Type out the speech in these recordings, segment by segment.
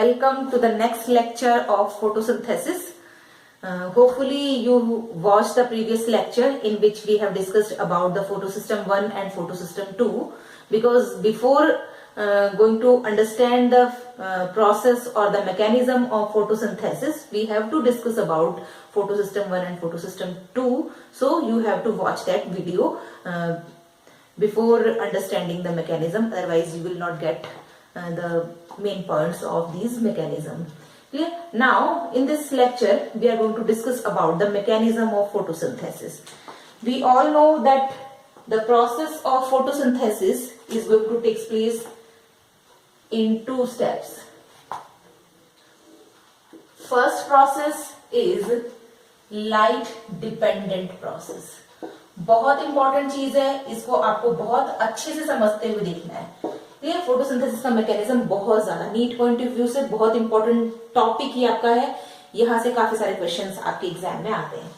Welcome to the next lecture of photosynthesis. Hopefully you watched the previous lecture in which we have discussed about the photosystem 1 and photosystem 2, because before going to understand the process or the mechanism of photosynthesis, we have to discuss about photosystem 1 and photosystem 2. So you have to watch that video before understanding the mechanism, otherwise you will not get the main points of these mechanism. Clear? Now in this lecture we are going to discuss about the mechanism of photosynthesis. We all know that the process of photosynthesis is going to take place in two steps. First process is light dependent process. बहुत important चीज है, इसको आपको बहुत अच्छे से समझते हुए देखना है। ये फोटोसिंथेसिस का मैकेनिज्म बहुत ज्यादा नीट पॉइंट ऑफ व्यू से बहुत इंपॉर्टेंट टॉपिक ही आपका है। यहां से काफी सारे क्वेश्चंस आपके एग्जाम में आते हैं।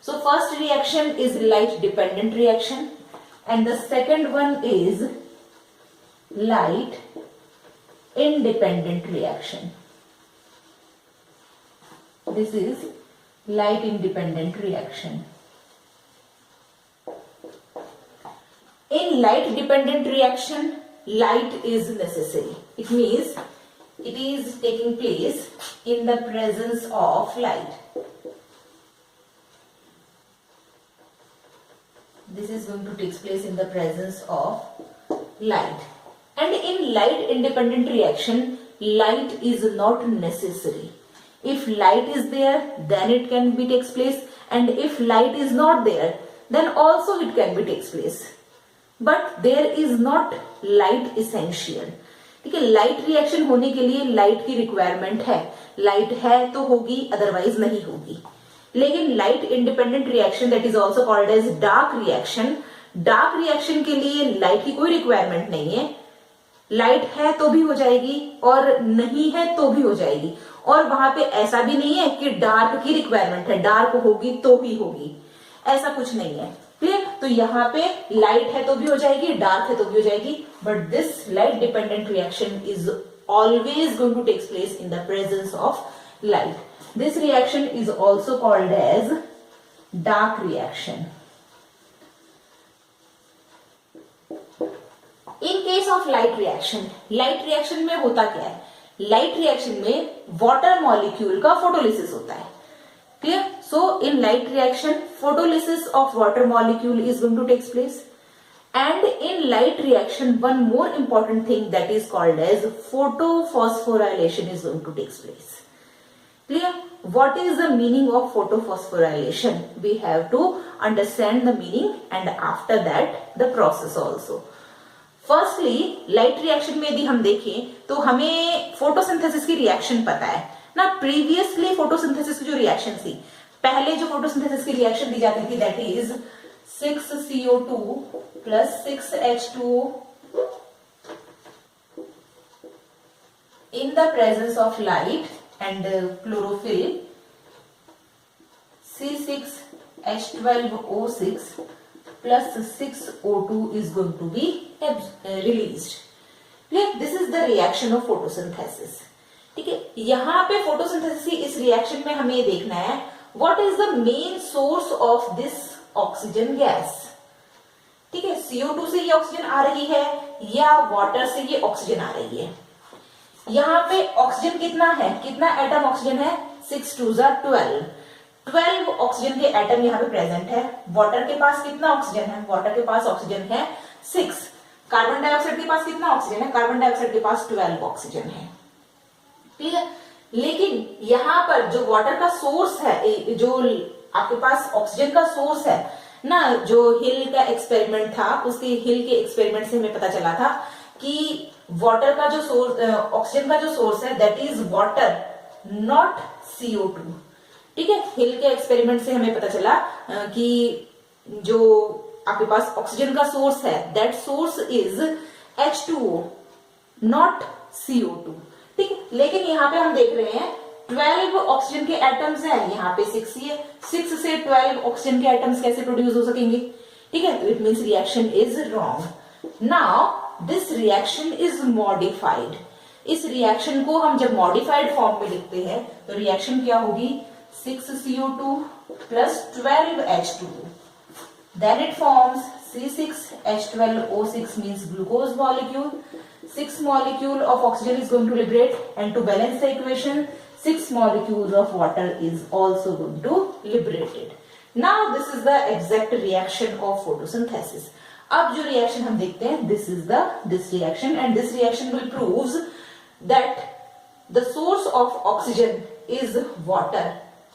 So first reaction is light dependent reaction and the second one is light independent reaction. This is light independent reaction. In light dependent reaction, light is necessary. It means it is taking place in the presence of light. This is going to take place in the presence of light. And in light independent reaction, light is not necessary. If light is there, then it can be takes place, and if light is not there, then also it can be takes place. But there is not light essential. ठीक है, light reaction होने के लिए light की requirement है। Light है तो होगी, अदरवाइज नहीं होगी। लेकिन light independent reaction, that is also called as dark reaction, dark reaction के लिए लाइट की कोई रिक्वायरमेंट नहीं है। लाइट है तो भी हो जाएगी और नहीं है तो भी हो जाएगी, और वहां पे ऐसा भी नहीं है कि डार्क की रिक्वायरमेंट है, डार्क होगी तो ही होगी, ऐसा कुछ नहीं है। क्लियर? तो यहाँ पे लाइट है तो भी हो जाएगी, डार्क है तो भी हो जाएगी, but this light dependent reaction is always going to take place in the presence of light. This reaction is also called as dark reaction. In case of light reaction में होता क्या है? लाइट रिएक्शन में water molecule का photolysis होता है। Clear? So in light reaction photolysis of water molecule is going to take place, and in light reaction one more important thing that is called as photophosphorylation is going to take place. Clear? What is the meaning of photophosphorylation? We have to understand the meaning and after that the process also. Firstly light reaction में यदि हम देखें तो हमें photosynthesis की reaction पता है ना। प्रीवियसली फोटोसिंथेसिस की जो रिएक्शन थी, पहले जो फोटोसिंथेसिस की रिएक्शन दी जाती थी, that is 6CO2 plus 6H2O in the presence of light and chlorophyll, C6H12O6 plus 6O2 is going to be released. This is the reaction of photosynthesis. ठीक है, यहाँ पे फोटोसिंथेसिस की इस रिएक्शन में हमें ये देखना है what is the main source of this oxygen gas. ठीक है, CO2 से ये ऑक्सीजन आ रही है या वाटर से ये ऑक्सीजन आ रही है। यहाँ पे ऑक्सीजन कितना है, कितना एटम ऑक्सीजन है? 6 2 12 ऑक्सीजन के एटम यहाँ पे प्रेजेंट है। वाटर के पास कितना ऑक्सीजन है? वाटर के पास ऑक्सीजन है 6। कार्बन डाइऑक्साइड के पास कितना ऑक्सीजन है? कार्बन डाइऑक्साइड के पास 12 ऑक्सीजन है। ठीक है, लेकिन यहाँ पर जो वाटर का सोर्स है, जो आपके पास ऑक्सीजन का सोर्स है ना, जो हिल का एक्सपेरिमेंट था, उसके हिल के एक्सपेरिमेंट से हमें पता चला था कि वाटर का जो सोर्स, ऑक्सीजन का जो सोर्स है, that is water not CO2। ठीक है, हिल के एक्सपेरिमेंट से हमें पता चला कि जो आपके पास ऑक्सीजन का सोर्स है, that source is H2O not CO2। ठीक है, लेकिन यहाँ पे हम देख रहे हैं 12 ऑक्सीजन के एटम्स हैं, यहाँ पे 6 ही है। 6 से 12 ऑक्सीजन के एटम्स कैसे प्रोड्यूस हो सकेंगे? ठीक है, तो it means reaction is wrong. Now this reaction is modified. इस रिएक्शन को हम जब मॉडिफाइड फॉर्म में लिखते हैं तो रिएक्शन क्या होगी, 6CO2 plus 12H2O. Then it forms C6H12O6 means glucose molecule. 6 molecule of oxygen is going to liberate, and to balance the equation 6 molecules of water is also going to liberated. Now this is the exact reaction of photosynthesis. अब जो reaction हम देखते हैं, this reaction, and this reaction will proves that the source of oxygen is water,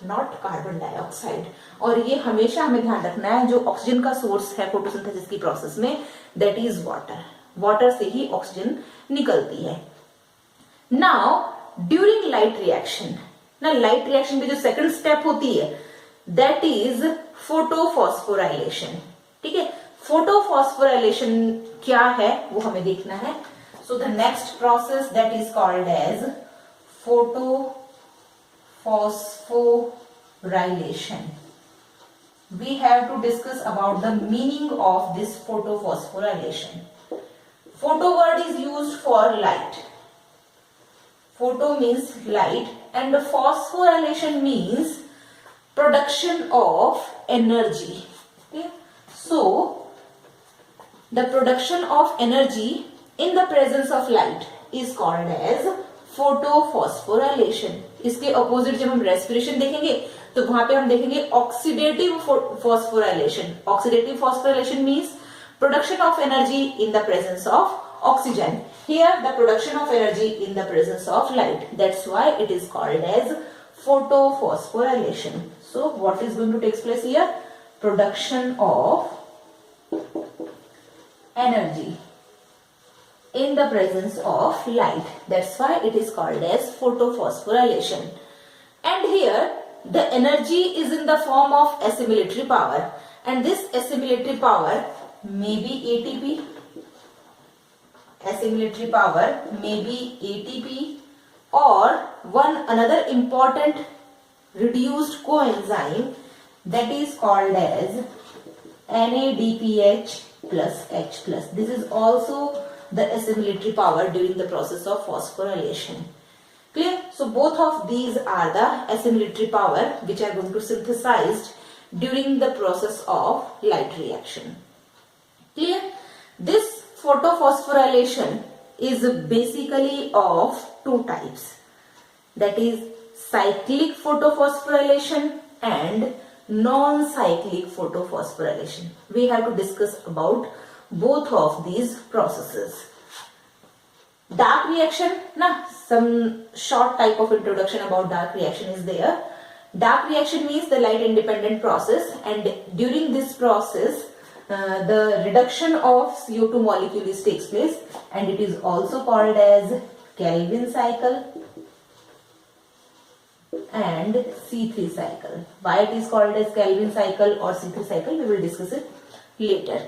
not carbon dioxide. और ये हमेशा हमें ध्यान रखना है, जो ऑक्सीजन का सोर्स है फोटोसिंथेसिस की प्रोसेस में, दैट इज वाटर। वाटर से ही ऑक्सीजन निकलती है। नाउ ड्यूरिंग लाइट रिएक्शन, ना लाइट रिएक्शन की जो सेकंड स्टेप होती है दैट इज फोटोफॉस्फोराइलेशन। ठीक है, फोटोफॉस्फोराइलेशन क्या है वो हमें देखना है। So the next process that is called as photosphorylation. We have to discuss about the meaning of this photophosphorylation. Photo word is used for light. Photo means light, and phosphorylation means production of energy. Okay? So the production of energy in the presence of light is called as photophosphorylation. इसके opposite जब हम respiration देखेंगे तो वहां पे हम देखेंगे oxidative phosphorylation. Oxidative phosphorylation means production of energy in the presence of oxygen. Here the production of energy in the presence of light, that's why it is called as photophosphorylation. So what is going to take place here, production of energy in the presence of light, that's why it is called as photophosphorylation. And here the energy is in the form of assimilatory power, and this assimilatory power may be ATP, assimilatory power may be ATP, or another important reduced coenzyme that is called as NADPH plus H plus. This is also the assimilatory power during the process of phosphorylation. Clear? So both of these are the assimilatory power which are going to synthesized during the process of light reaction. Clear? This photophosphorylation is basically of two types, that is cyclic photophosphorylation and non-cyclic photophosphorylation. We have to discuss about both of these processes. Dark reaction, some short type of introduction about dark reaction is there. Dark reaction means the light independent process, and during this process the reduction of CO2 molecules takes place, and it is also called as Calvin cycle and C3 cycle. Why it is called as Calvin cycle or C3 cycle, we will discuss it later.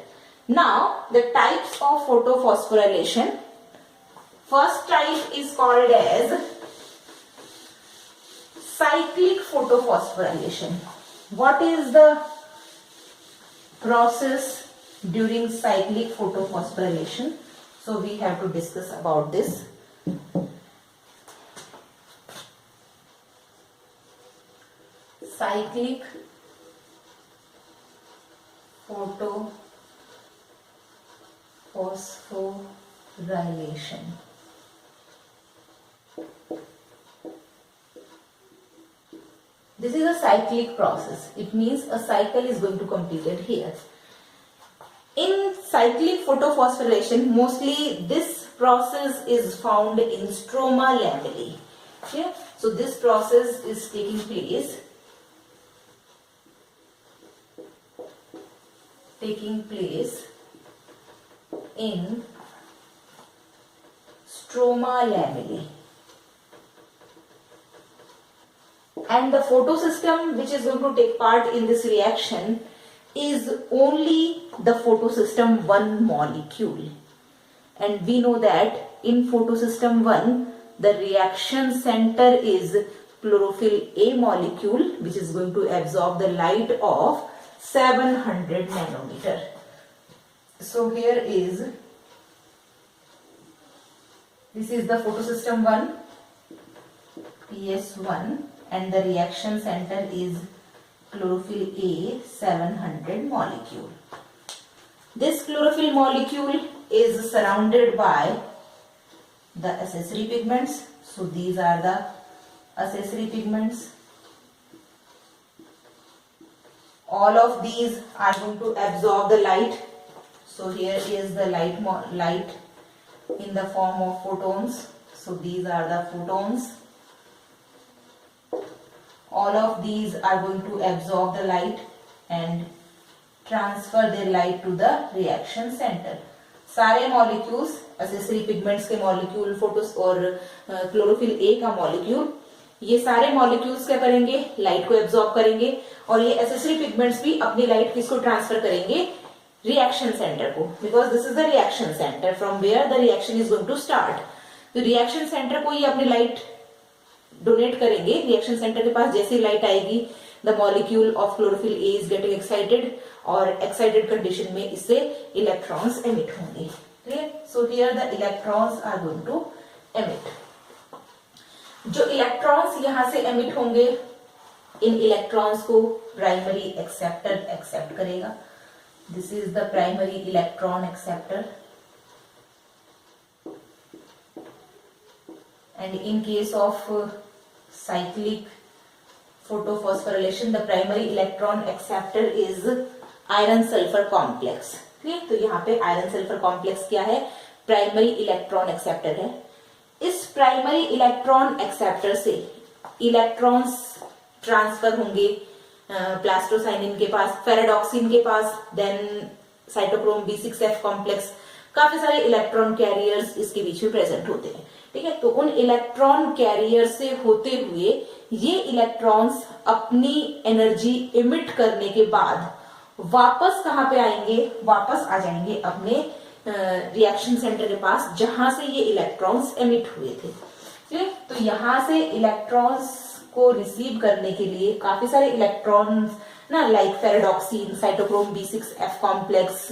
Now the types of photophosphorylation. First type is called as cyclic photophosphorylation. What is the process during cyclic photophosphorylation? So we have to discuss about this. Cyclic phosphorylation. This is a cyclic process. It means a cycle is going to completed here. In cyclic photophosphorylation, mostly this process is found in stroma lamellae. Okay? So this process is taking place in stroma lamellae, and the photosystem which is going to take part in this reaction is only the photosystem 1 molecule, and we know that in photosystem 1 the reaction center is chlorophyll A molecule, which is going to absorb the light of 700 nanometer. So here is This is the photosystem 1, PS1, and the reaction center is chlorophyll A 700 molecule. This chlorophyll molecule is surrounded by the accessory pigments. So these are the accessory pigments. All of these are going to absorb the light. So here is the light in the form of photons. So these are the photons. All of these are going to absorb the light and transfer their light to the reaction center. सारे molecules, accessory pigments के molecule, photos और chlorophyll A का molecule, ये सारे molecules क्या करेंगे, light को absorb करेंगे और ये एसेसरी पिगमेंट्स भी अपनी लाइट किसको ट्रांसफर करेंगे, रिएक्शन सेंटर को, because this is the reaction centre from where the reaction is going to start. तो रिएक्शन सेंटर को ये अपनी लाइट डोनेट करेंगे. रिएक्शन सेंटर के पास जैसी लाइट आएगी, the molecule of chlorophyll A is getting excited और एक्साइटेड कंडीशन में इससे इलेक्ट्रॉन्स एमिट होंगे. Clear? So here the electrons are going to emit. जो इलेक्ट्रॉन्स यहां से एमिट होंगे, इन इलेक्ट्रॉन्स को प्राइमरी एक्सेप्टर एक्सेप्ट करेगा. This is the primary electron acceptor. And in case of cyclic photophosphorylation, the primary electron acceptor is iron sulfur complex. ठीक, तो यहाँ पे आयरन सल्फर कॉम्प्लेक्स क्या है, प्राइमरी इलेक्ट्रॉन एक्सेप्टर है. इस प्राइमरी इलेक्ट्रॉन एक्सेप्टर से इलेक्ट्रॉन्स ट्रांसफर होंगे प्लास्टोसाइनिन के पास, फेराडॉक्सिन के पास, देन साइटोक्रोम B6F कॉम्प्लेक्स. काफी सारे इलेक्ट्रॉन कैरियर्स इसके बीच में प्रेजेंट होते हैं. ठीक है, तो उन इलेक्ट्रॉन कैरियर से होते हुए ये इलेक्ट्रॉन्स अपनी एनर्जी इमिट करने के बाद वापस कहां पे आएंगे, वापस आ जाएंगे अपने रिएक्शन सेंटर के पास जहां से ये इलेक्ट्रॉन्स एमिट हुए थे. ठीक है, तो यहां से इलेक्ट्रॉन्स को रिसीव करने के लिए काफी सारे इलेक्ट्रॉन्स ना, like ferredoxin, cytochrome B6F complex,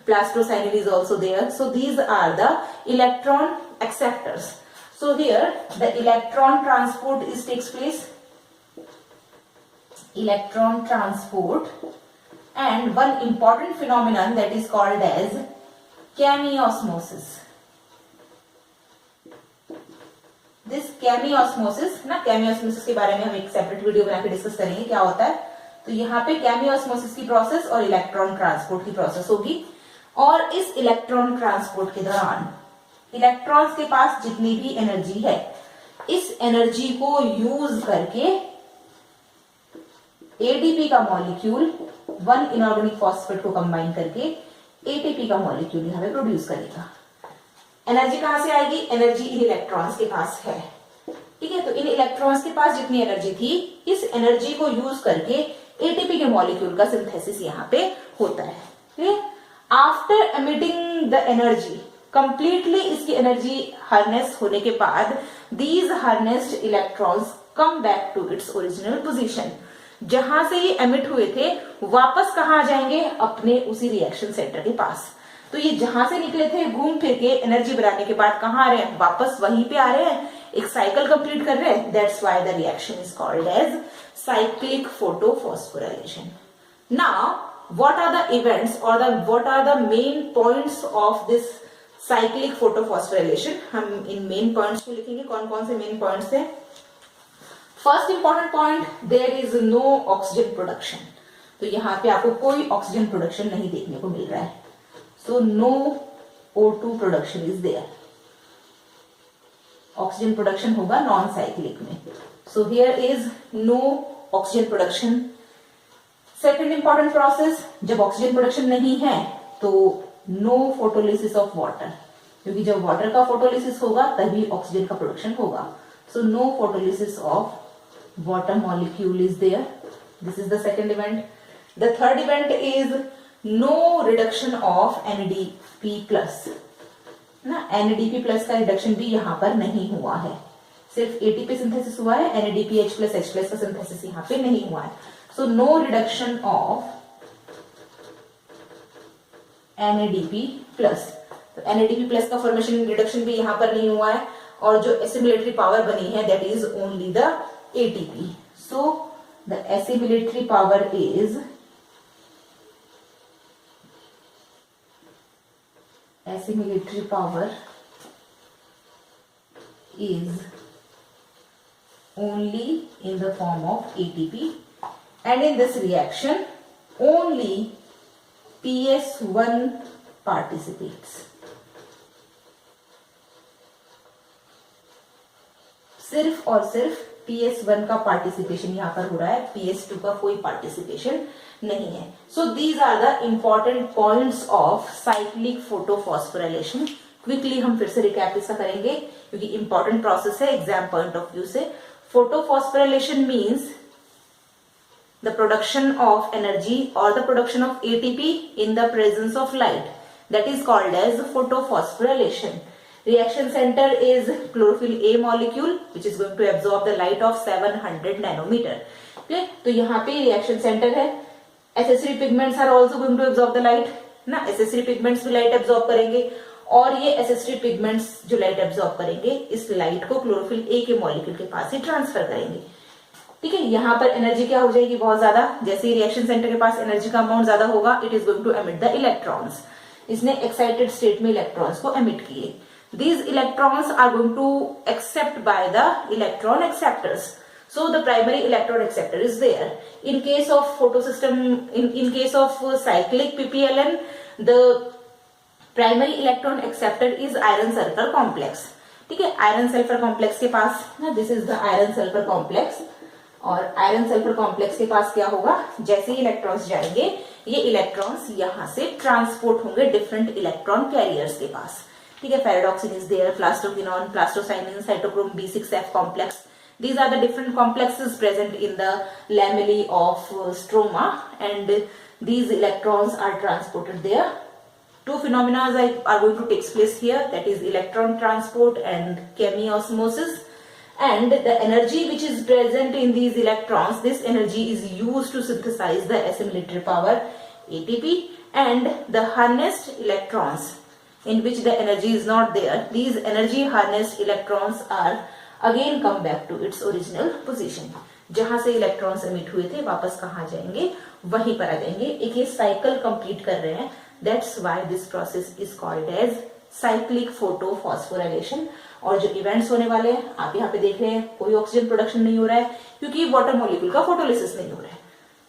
plastocyanine is also there. So these are the electron acceptors. So here the electron transport takes place. Electron transport, and one important phenomenon that is called as chemiosmosis. This chemiosmosis ना, chemiosmosis के बारे में हम एक separate video बना के discuss करेंगे क्या होता है. तो यहाँ पे chemiosmosis की प्रोसेस और इलेक्ट्रॉन ट्रांसपोर्ट की प्रोसेस होगी. और इस इलेक्ट्रॉन ट्रांसपोर्ट के दौरान इलेक्ट्रॉन्स के पास जितनी भी एनर्जी है, इस एनर्जी को यूज करके एटीपी का मॉलिक्यूल 1 इनऑर्गेनिक फॉस्फेट को कंबाइन करके एटीपी का मॉलिक्यूल यहां पे प्रोड्यूस करेगा. एनर्जी कहां से आएगी, एनर्जी इन इलेक्ट्रॉन्स के पास है. ठीक है, तो इन इलेक्ट्रॉन्स के पास जितनी एनर्जी थी, इस एनर्जी को यूज करके एटीपी के मॉलिक्यूल का सिंथेसिस यहां पे होता है. ठीक है, after emitting the energy completely, इसकी एनर्जी हार्नेस होने के बाद these harnessed electrons come back to its original position. जहां से ये एमिट हुए थे वापस कहां आ जाएंगे, अपने उसी रिएक्शन सेंटर के पास. तो ये जहां से निकले थे घूम फिर के एनर्जी बनाने के बाद कहां आ रहे हैं, वापस वहीं पे आ रहे हैं, एक साइकिल कंप्लीट कर रहे हैं. That's why the reaction is called as cyclic photophosphorylation. Now what are the events or what are the main points of this cyclic photophosphorylation. हम इन मेन पॉइंट्स को लिखेंगे, कौन कौन से मेन पॉइंट्स हैं. First important point, there is no oxygen production. तो यहाँ पे आपको कोई ऑक्सीजन प्रोडक्शन नहीं देखने को मिल रहा है. So no O2 production is there. Oxygen production होगा नॉन साइक्लिक में. So here is no oxygen production. Second important process, जब ऑक्सीजन प्रोडक्शन नहीं है तो नो फोटोलिसिस ऑफ वाटर, क्योंकि जब वाटर का फोटोलिसिस होगा तभी ऑक्सीजन का प्रोडक्शन होगा. So no photolysis of water molecule is there. This is the second event. The third event is no reduction of NADP plus ना. NADP प्लस का reduction भी यहां पर नहीं हुआ है, सिर्फ ATP सिंथेसिस हुआ है. NADPH प्लस H प्लस का सिंथेसिस यहां पे नहीं हुआ है. So no reduction of NADP plus. तो NADP प्लस का फॉर्मेशन रिडक्शन भी यहाँ पर नहीं हुआ है, और जो एसिमिलेटरी पावर बनी है that is only the ATP. So the assimilatory power is only in the form of ATP, and in this reaction only PS1 participates. सिर्फ और सिर्फ PS1 का पार्टिसिपेशन यहाँ पर हो रहा है, PS2 का कोई पार्टिसिपेशन नहीं है. So these are the important points of cyclic photophosphorylation. Quickly हम फिर से रिकैप इसका करेंगे क्योंकि इंपॉर्टेंट प्रोसेस है एग्जाम पॉइंट ऑफ व्यू से. Photophosphorylation means the production of energy or the production of ATP in the presence of light, that is called as photophosphorylation. Reaction center is chlorophyll A molecule which is going to absorb the light of 700 nanometer. Okay, तो यहाँ पे reaction center है. accessory pigments are also going to absorb the light ना, accessory pigments भी light absorb करेंगे, और ये accessory pigments जो light absorb करेंगे इस light को chlorophyll A के molecule के पास ही transfer करेंगे. ठीक है, यहाँ पर एनर्जी क्या हो जाएगी बहुत ज्यादा. जैसे ही रिएक्शन सेंटर के पास एनर्जी का अमाउंट ज्यादा होगा it is going to emit the electrons. इसने एक्साइटेड स्टेट में इलेक्ट्रॉन्स को एमिट किए. These electrons are going to accept by the electron acceptors. So the primary electron acceptor is there. In case of photo system, in case of cyclic PPLN, the primary electron acceptor is iron sulphur complex. ठीक है, iron sulphur complex के पास ना, this is the iron sulphur complex, और iron sulphur complex के पास क्या होगा, जैसे ही इलेक्ट्रॉन्स जाएंगे ये इलेक्ट्रॉन्स यहां से ट्रांसपोर्ट होंगे डिफरेंट इलेक्ट्रॉन कैरियर्स के पास. ठीक है, ferredoxin is there, plastoquinone, plastocyanin, cytochrome B6F complex. These are the different complexes present in the lamellae of stroma, and these electrons are transported there. Two phenomena are going to take place here, that is electron transport and chemiosmosis. And the energy which is present in these electrons, this energy is used to synthesize the assimilatory power ATP, and the harnessed electrons in which the energy is not there, these energy harnessed electrons are again come back to its original position. जहां से electrons emit हुए थे वापस कहाँ जाएंगे, वहीं पर आ जाएंगे. एक ये साइकिल कंप्लीट कर रहे हैं. That's why this process is called as cyclic photophosphorylation. और जो इवेंट्स होने वाले हैं आप यहाँ पे देख रहे हैं, कोई ऑक्सीजन प्रोडक्शन नहीं हो रहा है क्योंकि वाटर मॉलिक्यूल का फोटोलिसिस नहीं हो रहा है.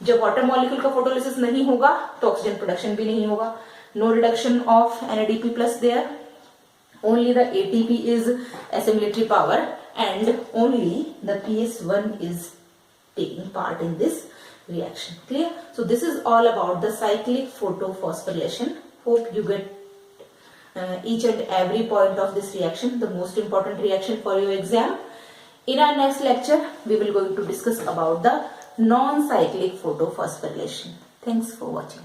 जब वाटर मॉलिक्यूल का फोटोलिसिस नहीं होगा तो ऑक्सीजन प्रोडक्शन भी नहीं होगा. No reduction of NADP plus there, only the ATP is assimilatory power, and only the PS1 is taking part in this reaction. Clear? So this is all about the cyclic photophosphorylation. Hope you get each and every point of this reaction, the most important reaction for your exam. In our next lecture, we will going to discuss about the non-cyclic photophosphorylation. Thanks for watching.